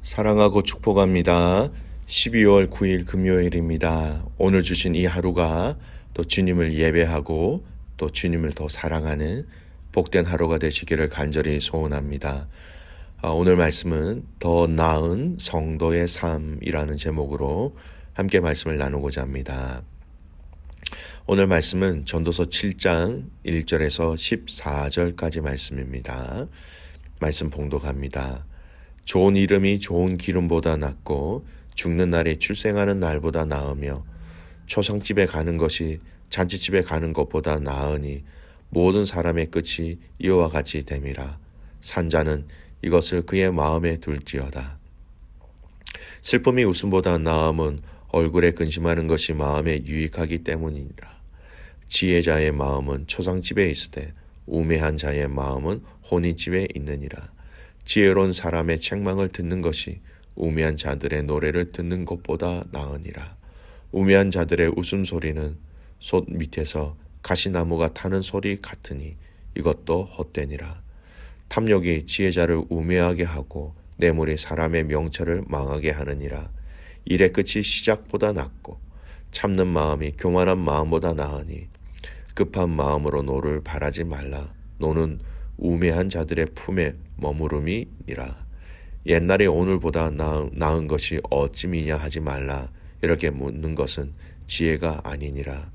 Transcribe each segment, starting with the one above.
사랑하고 축복합니다. 12월 9일 금요일입니다. 오늘 주신 이 하루가 또 주님을 예배하고 또 주님을 더 사랑하는 복된 하루가 되시기를 간절히 소원합니다. 오늘 말씀은 더 나은 성도의 삶이라는 제목으로 함께 말씀을 나누고자 합니다. 오늘 말씀은 전도서 7장 1절에서 14절까지 말씀입니다. 말씀 봉독합니다. 좋은 이름이 좋은 기름보다 낫고 죽는 날이 출생하는 날보다 나으며 초상집에 가는 것이 잔치집에 가는 것보다 나으니 모든 사람의 끝이 이와 같이 됨이라. 산자는 이것을 그의 마음에 둘지어다. 슬픔이 웃음보다 나음은 얼굴에 근심하는 것이 마음에 유익하기 때문이니라. 지혜자의 마음은 초상집에 있으되 우매한 자의 마음은 혼인집에 있느니라. 지혜로운 사람의 책망을 듣는 것이 우매한 자들의 노래를 듣는 것보다 나으니라. 우매한 자들의 웃음소리는 솥 밑에서 가시나무가 타는 소리 같으니 이것도 헛되니라. 탐욕이 지혜자를 우매하게 하고 뇌물이 사람의 명철을 망하게 하느니라. 일의 끝이 시작보다 낫고 참는 마음이 교만한 마음보다 나으니 급한 마음으로 노를 바라지 말라. 노는 우매한 자들의 품에 머무름이니라. 옛날에 오늘보다 나은 것이 어찌미냐 하지 말라. 이렇게 묻는 것은 지혜가 아니니라.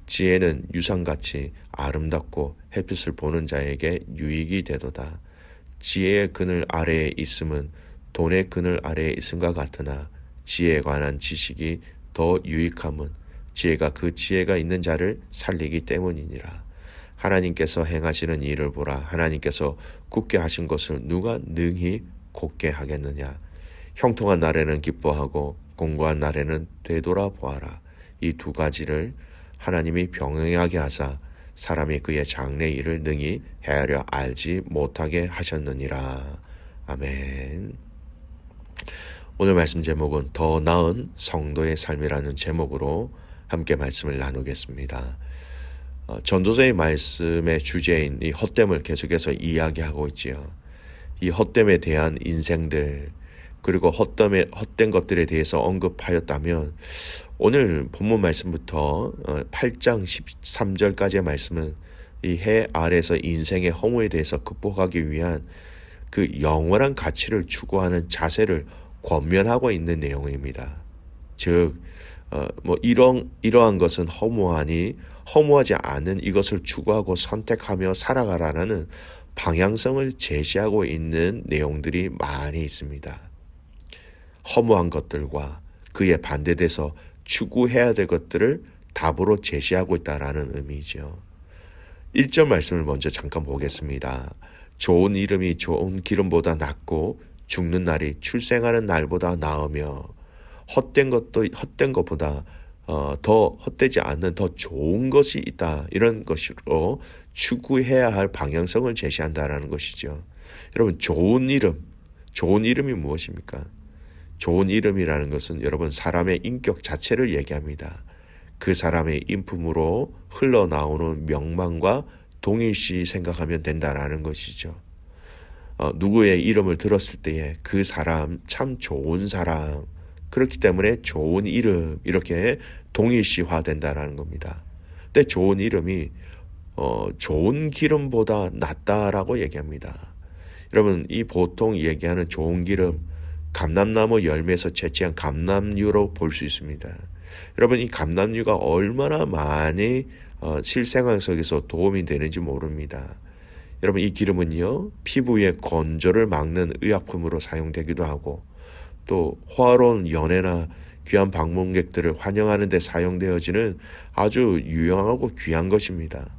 지혜는 유상같이 아름답고 햇빛을 보는 자에게 유익이 되도다. 지혜의 그늘 아래에 있음은 돈의 그늘 아래에 있음과 같으나 지혜에 관한 지식이 더 유익함은 지혜가 그 지혜가 있는 자를 살리기 때문이니라. 하나님께서 행하시는 일을 보라. 하나님께서 굳게 하신 것을 누가 능히 곧게 하겠느냐. 형통한 날에는 기뻐하고 공고한 날에는 되돌아보아라. 이 두 가지를 하나님이 병행하게 하사 사람이 그의 장래 일을 능히 헤아려 알지 못하게 하셨느니라. 아멘. 오늘 말씀 제목은 더 나은 성도의 삶이라는 제목으로 함께 말씀을 나누겠습니다. 전도서의 말씀의 주제인 이 헛됨을 계속해서 이야기하고 있지요. 이 헛됨에 대한 인생들 그리고 헛된 것들에 대해서 언급하였다면 오늘 본문 말씀부터 8장 13절까지의 말씀은 이 해 아래서 인생의 허무에 대해서 극복하기 위한 그 영원한 가치를 추구하는 자세를 권면하고 있는 내용입니다. 즉 이러한 것은 허무하지 않은 이것을 추구하고 선택하며 살아가라는 방향성을 제시하고 있는 내용들이 많이 있습니다. 허무한 것들과 그에 반대돼서 추구해야 될 것들을 답으로 제시하고 있다라는 의미죠. 1절 말씀을 먼저 잠깐 보겠습니다. 좋은 이름이 좋은 기름보다 낫고 죽는 날이 출생하는 날보다 나으며 헛된 것보다 더 헛되지 않는 더 좋은 것이 있다. 이런 것으로 추구해야 할 방향성을 제시한다라는 것이죠. 여러분 좋은 이름이 무엇입니까? 좋은 이름이라는 것은 여러분 사람의 인격 자체를 얘기합니다. 그 사람의 인품으로 흘러나오는 명망과 동일시 생각하면 된다라는 것이죠. 누구의 이름을 들었을 때에 그 사람 참 좋은 사람, 그렇기 때문에 좋은 이름 이렇게 동일시화된다라는 겁니다. 근데 좋은 이름이 좋은 기름보다 낫다라고 얘기합니다. 여러분 이 보통 얘기하는 좋은 기름 감람나무 열매에서 채취한 감람유로 볼 수 있습니다. 여러분 이 감람유가 얼마나 많이 실생활 속에서 도움이 되는지 모릅니다. 여러분 이 기름은요 피부의 건조를 막는 의약품으로 사용되기도 하고 또 호화로운 연애나 귀한 방문객들을 환영하는 데 사용되어지는 아주 유용하고 귀한 것입니다.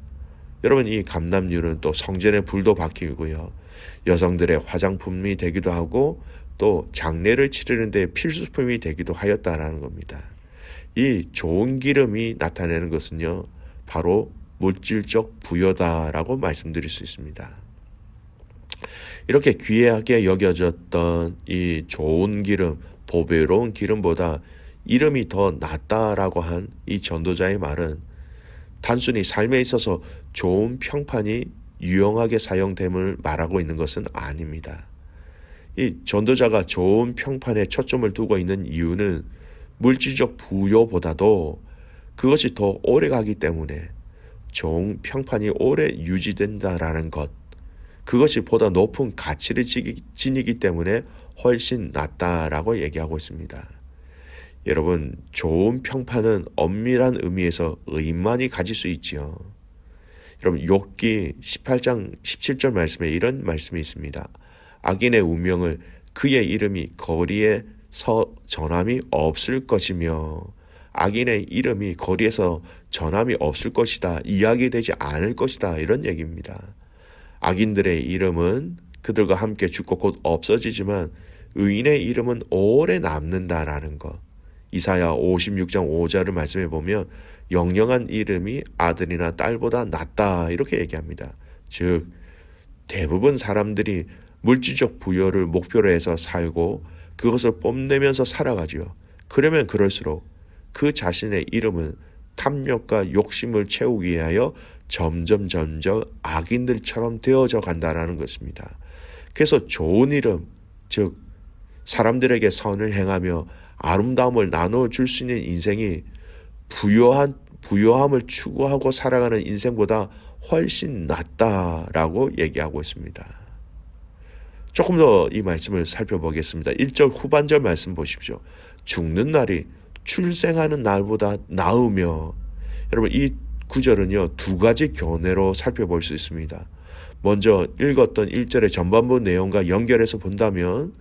여러분 이 감람유는 또 성전의 불도 밝히고요. 여성들의 화장품이 되기도 하고 또 장례를 치르는 데 필수품이 되기도 하였다라는 겁니다. 이 좋은 기름이 나타내는 것은요. 바로 물질적 부여다라고 말씀드릴 수 있습니다. 이렇게 귀하게 여겨졌던 이 좋은 기름, 보배로운 기름보다 이름이 더 낫다라고 한 이 전도자의 말은 단순히 삶에 있어서 좋은 평판이 유용하게 사용됨을 말하고 있는 것은 아닙니다. 이 전도자가 좋은 평판에 초점을 두고 있는 이유는 물질적 부여보다도 그것이 더 오래 가기 때문에 좋은 평판이 오래 유지된다라는 것, 그것이 보다 높은 가치를 지니기 때문에 훨씬 낫다라고 얘기하고 있습니다. 여러분, 좋은 평판은 엄밀한 의미에서 의인만이 가질 수 있지요. 여러분, 욥기 18장 17절 말씀에 이런 말씀이 있습니다. 악인의 운명을 그의 이름이 거리에서 전함이 없을 것이며, 악인의 이름이 거리에서 전함이 없을 것이다, 이야기되지 않을 것이다, 이런 얘기입니다. 악인들의 이름은 그들과 함께 죽고 곧 없어지지만 의인의 이름은 오래 남는다라는 것. 이사야 56장 5절을 말씀해 보면 영영한 이름이 아들이나 딸보다 낫다, 이렇게 얘기합니다. 즉 대부분 사람들이 물질적 부여를 목표로 해서 살고 그것을 뽐내면서 살아가지요. 그러면 그럴수록 그 자신의 이름은 탐욕과 욕심을 채우기 위하여 점점 악인들처럼 되어져 간다라는 것입니다. 그래서 좋은 이름, 즉 사람들에게 선을 행하며 아름다움을 나눠줄 수 있는 인생이 부요함을 추구하고 살아가는 인생보다 훨씬 낫다라고 얘기하고 있습니다. 조금 더 이 말씀을 살펴보겠습니다. 1절 후반절 말씀 보십시오. 죽는 날이 출생하는 날보다 나으며, 여러분 이 구절은요 두 가지 견해로 살펴볼 수 있습니다. 먼저 읽었던 1절의 전반부 내용과 연결해서 본다면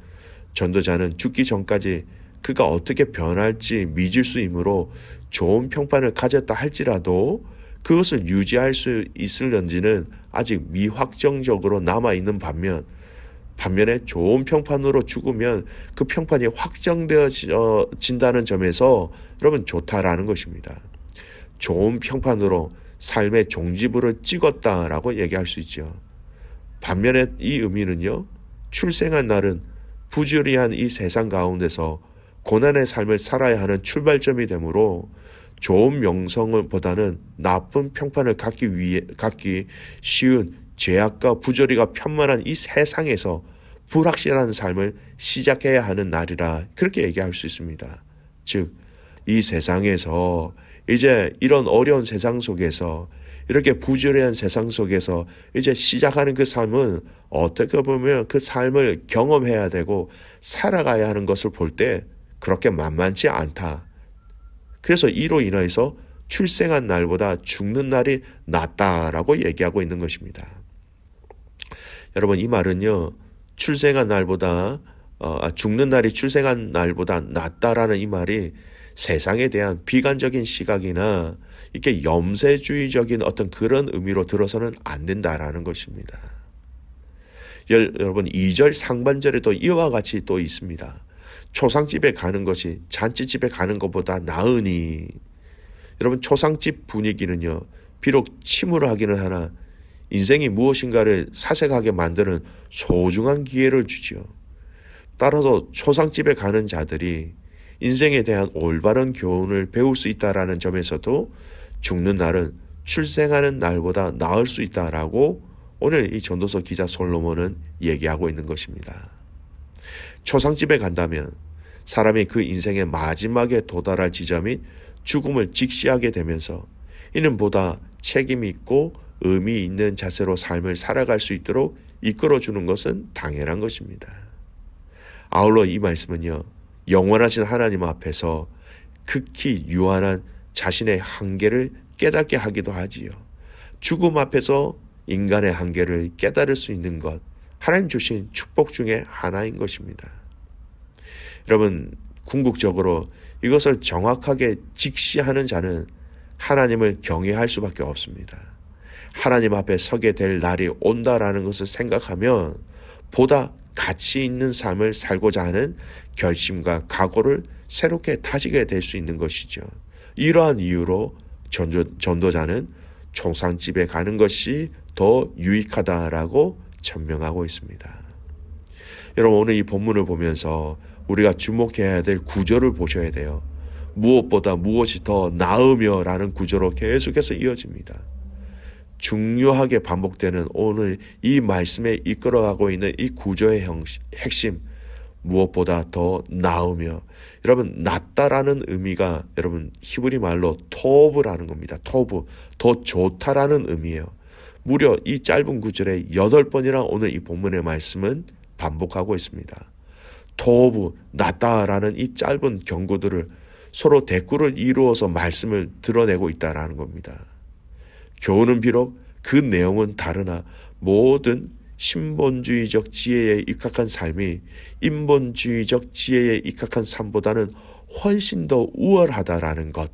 전도자는 죽기 전까지 그가 어떻게 변할지 믿을 수 있으므로 좋은 평판을 가졌다 할지라도 그것을 유지할 수 있을런지는 아직 미확정적으로 남아있는 반면에 좋은 평판으로 죽으면 그 평판이 확정되어진다는 점에서 여러분 좋다라는 것입니다. 좋은 평판으로 삶의 종지부를 찍었다라고 얘기할 수 있죠. 반면에 이 의미는요, 출생한 날은 부조리한 이 세상 가운데서 고난의 삶을 살아야 하는 출발점이 되므로 좋은 명성보다는 나쁜 평판을 갖기 쉬운 죄악과 부조리가 편만한 이 세상에서 불확실한 삶을 시작해야 하는 날이라, 그렇게 얘기할 수 있습니다. 즉 이 세상에서 이제 이런 어려운 세상 속에서, 이렇게 부조리한 세상 속에서 이제 시작하는 그 삶은 어떻게 보면 그 삶을 경험해야 되고 살아가야 하는 것을 볼 때 그렇게 만만치 않다. 그래서 이로 인해서 출생한 날보다 죽는 날이 낫다라고 얘기하고 있는 것입니다. 여러분 이 말은요, 출생한 날보다 죽는 날이 출생한 날보다 낫다라는 이 말이 세상에 대한 비관적인 시각이나 이렇게 염세주의적인 어떤 그런 의미로 들어서는 안 된다라는 것입니다. 여러분 2절 상반절에도 이와 같이 또 있습니다. 초상집에 가는 것이 잔치집에 가는 것보다 나으니. 여러분 초상집 분위기는요, 비록 침울하기는 하나 인생이 무엇인가를 사색하게 만드는 소중한 기회를 주죠. 따라서 초상집에 가는 자들이 인생에 대한 올바른 교훈을 배울 수 있다라는 점에서도 죽는 날은 출생하는 날보다 나을 수 있다라고 오늘 이 전도서 기자 솔로몬은 얘기하고 있는 것입니다. 초상집에 간다면 사람이 그 인생의 마지막에 도달할 지점인 죽음을 직시하게 되면서 이는 보다 책임 있고 의미 있는 자세로 삶을 살아갈 수 있도록 이끌어주는 것은 당연한 것입니다. 아울러 이 말씀은요, 영원하신 하나님 앞에서 극히 유한한 자신의 한계를 깨닫게 하기도 하지요. 죽음 앞에서 인간의 한계를 깨달을 수 있는 것, 하나님 주신 축복 중에 하나인 것입니다. 여러분 궁극적으로 이것을 정확하게 직시하는 자는 하나님을 경외할 수밖에 없습니다. 하나님 앞에 서게 될 날이 온다라는 것을 생각하면 보다 가치 있는 삶을 살고자 하는 결심과 각오를 새롭게 다지게 될 수 있는 것이죠. 이러한 이유로 전도자는 초상집에 가는 것이 더 유익하다라고 천명하고 있습니다. 여러분 오늘 이 본문을 보면서 우리가 주목해야 될 구절을 보셔야 돼요. 무엇보다 무엇이 더 나으며 라는 구절로 계속해서 이어집니다. 중요하게 반복되는 오늘 이 말씀에 이끌어가고 있는 이 구조의 핵심, 무엇보다 더 나으며, 여러분 낫다라는 의미가 여러분 히브리 말로 토브라는 겁니다. 토브, 더 좋다라는 의미예요. 무려 이 짧은 구절에 8번이나 오늘 이 본문의 말씀은 반복하고 있습니다. 토브, 낫다라는 이 짧은 경고들을 서로 대꾸를 이루어서 말씀을 드러내고 있다라는 겁니다. 교훈은 비록 그 내용은 다르나 모든 신본주의적 지혜에 입각한 삶이 인본주의적 지혜에 입각한 삶보다는 훨씬 더 우월하다라는 것,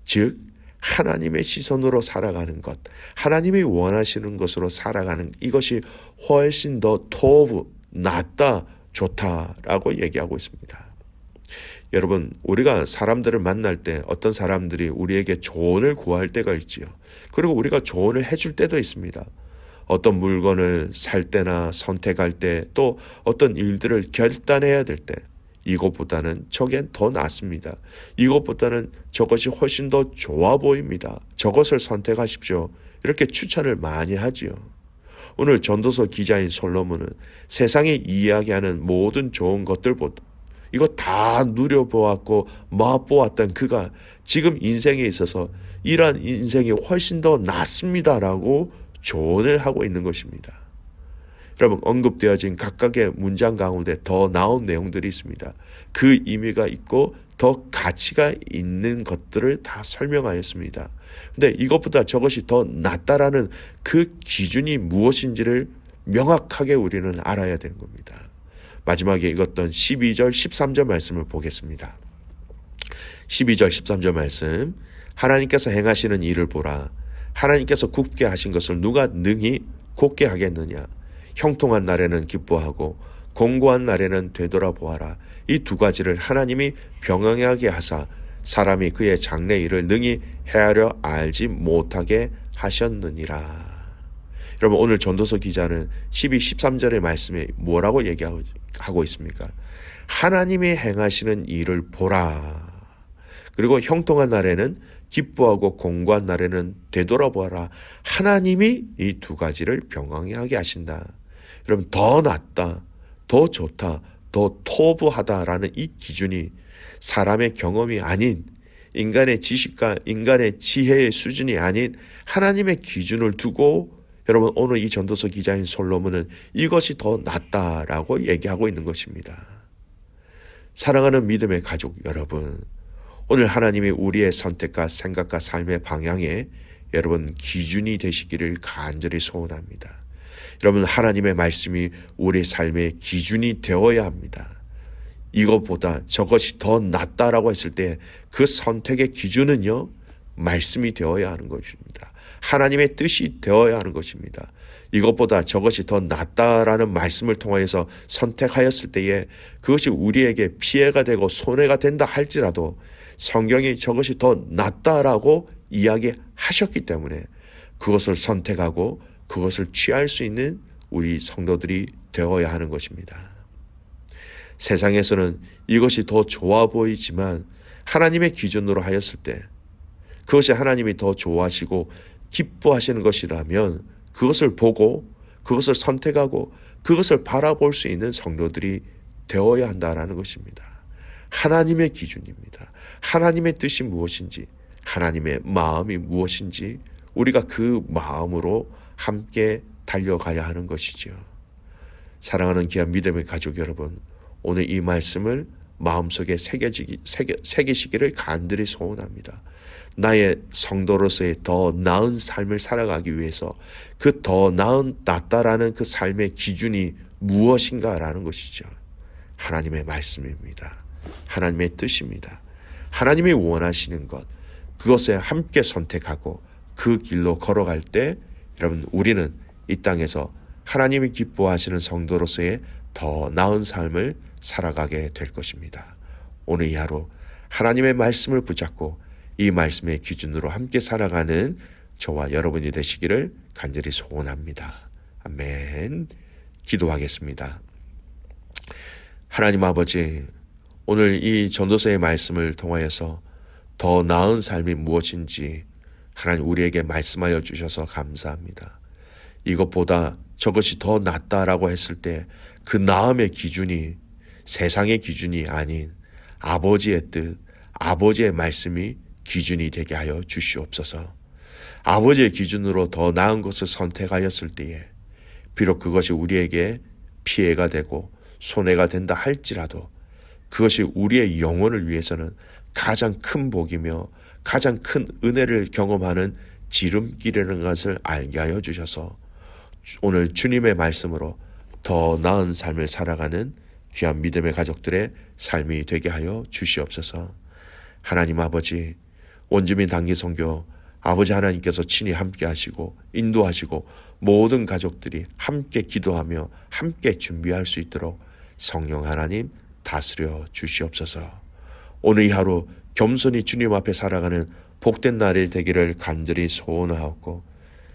즉 하나님의 시선으로 살아가는 것, 하나님이 원하시는 것으로 살아가는 이것이 훨씬 더 토브, 낫다, 좋다라고 얘기하고 있습니다. 여러분, 우리가 사람들을 만날 때 어떤 사람들이 우리에게 조언을 구할 때가 있지요. 그리고 우리가 조언을 해줄 때도 있습니다. 어떤 물건을 살 때나 선택할 때, 또 어떤 일들을 결단해야 될 때, 이것보다는 저게 더 낫습니다. 이것보다는 저것이 훨씬 더 좋아 보입니다. 저것을 선택하십시오. 이렇게 추천을 많이 하지요. 오늘 전도서 기자인 솔로몬은 세상에 이야기하는 모든 좋은 것들보다 이거 다 누려보았고 맛보았던 그가 지금 인생에 있어서 이러한 인생이 훨씬 더 낫습니다라고 조언을 하고 있는 것입니다. 여러분, 언급되어진 각각의 문장 가운데 더 나은 내용들이 있습니다. 그 의미가 있고 더 가치가 있는 것들을 다 설명하였습니다. 근데 이것보다 저것이 더 낫다라는 그 기준이 무엇인지를 명확하게 우리는 알아야 되는 겁니다. 마지막에 읽었던 12절 13절 말씀을 보겠습니다. 12절 13절 말씀, 하나님께서 행하시는 일을 보라. 하나님께서 굽게 하신 것을 누가 능히 곧게 하겠느냐. 형통한 날에는 기뻐하고 공고한 날에는 되돌아보아라. 이 두 가지를 하나님이 병행하게 하사 사람이 그의 장래 일을 능히 헤아려 알지 못하게 하셨느니라. 여러분, 오늘 전도서 기자는 12, 13절의 말씀에 뭐라고 얘기하고 있습니까? 하나님이 행하시는 일을 보라. 그리고 형통한 날에는 기뻐하고 공고한 날에는 되돌아보아라. 하나님이 이 두 가지를 병행하게 하신다. 여러분, 더 낫다, 더 좋다, 더 토부하다라는 이 기준이 사람의 경험이 아닌, 인간의 지식과 인간의 지혜의 수준이 아닌 하나님의 기준을 두고 여러분, 오늘 이 전도서 기자인 솔로몬은 이것이 더 낫다라고 얘기하고 있는 것입니다. 사랑하는 믿음의 가족 여러분, 오늘 하나님이 우리의 선택과 생각과 삶의 방향에 여러분 기준이 되시기를 간절히 소원합니다. 여러분, 하나님의 말씀이 우리의 삶의 기준이 되어야 합니다. 이것보다 저것이 더 낫다라고 했을 때 그 선택의 기준은요, 말씀이 되어야 하는 것입니다. 하나님의 뜻이 되어야 하는 것입니다. 이것보다 저것이 더 낫다라는 말씀을 통하여서 선택하였을 때에 그것이 우리에게 피해가 되고 손해가 된다 할지라도 성경이 저것이 더 낫다라고 이야기하셨기 때문에 그것을 선택하고 그것을 취할 수 있는 우리 성도들이 되어야 하는 것입니다. 세상에서는 이것이 더 좋아 보이지만 하나님의 기준으로 하였을 때 그것이 하나님이 더 좋아하시고 기뻐하시는 것이라면 그것을 보고 그것을 선택하고 그것을 바라볼 수 있는 성도들이 되어야 한다는 것입니다. 하나님의 기준입니다. 하나님의 뜻이 무엇인지, 하나님의 마음이 무엇인지 우리가 그 마음으로 함께 달려가야 하는 것이죠. 사랑하는 귀한 믿음의 가족 여러분, 오늘 이 말씀을 마음속에 새기시기를 간절히 소원합니다. 나의 성도로서의 더 나은 삶을 살아가기 위해서 그 더 나은 낫다라는 그 삶의 기준이 무엇인가라는 것이죠. 하나님의 말씀입니다. 하나님의 뜻입니다. 하나님이 원하시는 것, 그것에 함께 선택하고 그 길로 걸어갈 때 여러분, 우리는 이 땅에서 하나님이 기뻐하시는 성도로서의 더 나은 삶을 살아가게 될 것입니다. 오늘 이 하루 하나님의 말씀을 붙잡고 이 말씀의 기준으로 함께 살아가는 저와 여러분이 되시기를 간절히 소원합니다. 아멘. 기도하겠습니다. 하나님 아버지, 오늘 이 전도서의 말씀을 통하여서 더 나은 삶이 무엇인지 하나님 우리에게 말씀하여 주셔서 감사합니다. 이것보다 저것이 더 낫다라고 했을 때 그 나음의 기준이 세상의 기준이 아닌 아버지의 뜻, 아버지의 말씀이 기준이 되게 하여 주시옵소서. 아버지의 기준으로 더 나은 것을 선택하였을 때에 비록 그것이 우리에게 피해가 되고 손해가 된다 할지라도 그것이 우리의 영혼을 위해서는 가장 큰 복이며 가장 큰 은혜를 경험하는 지름길이라는 것을 알게 하여 주셔서 오늘 주님의 말씀으로 더 나은 삶을 살아가는 귀한 믿음의 가족들의 삶이 되게 하여 주시옵소서. 하나님 아버지, 온주민 단기선교 아버지 하나님께서 친히 함께 하시고 인도하시고 모든 가족들이 함께 기도하며 함께 준비할 수 있도록 성령 하나님 다스려 주시옵소서. 오늘 이 하루 겸손히 주님 앞에 살아가는 복된 날이 되기를 간절히 소원하옵고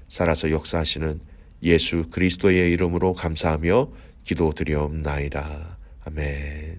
살아서 역사하시는 예수 그리스도의 이름으로 감사하며 기도드리옵나이다. 아멘.